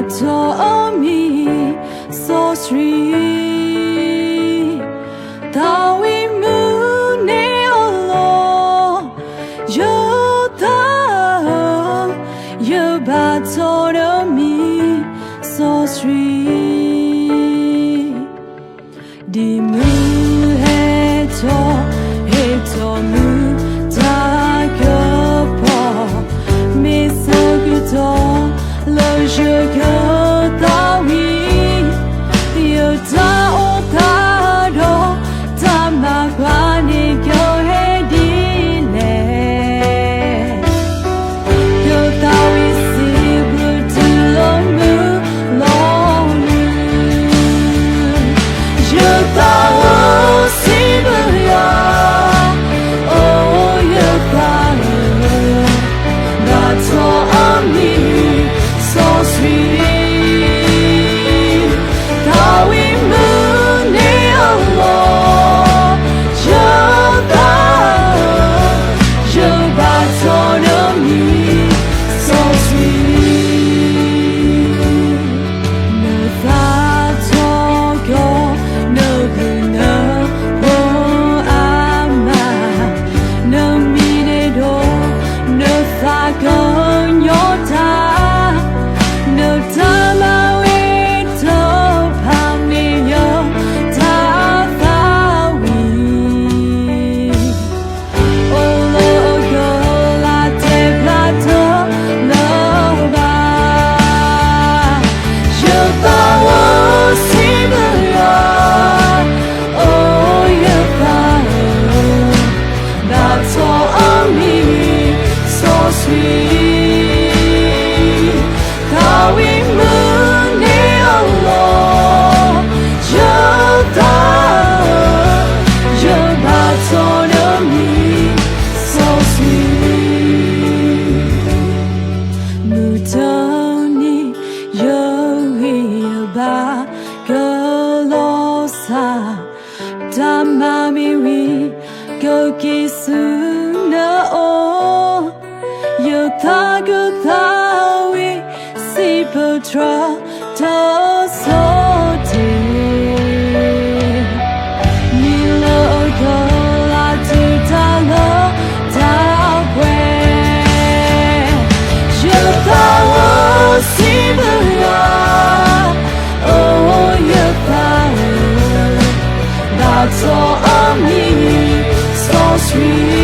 told me so sweet that we moon alone you thought you told me so sweet the moon had told me that you're poor me so good le je que ta vie you ta o ta do ta ma kwa ni kyo he di ne you ta we see good to long long you ta o see ya oh you ta that's all on me so sweet that we moon alone you got on me so sweet no thought go no no ama no minute no thought go your time no time I wait to find me your time we oh Lord girl I take that to love you thought see the love oh you thought that's all on me so sweet that we moon alone you thought you got on me so sweet mutoni you ba galosa damami we go kisuna oh you thought we see putra to so deep ni lo go la tu ta lo ta we you thought see ya oh you thought that's all on me so sweet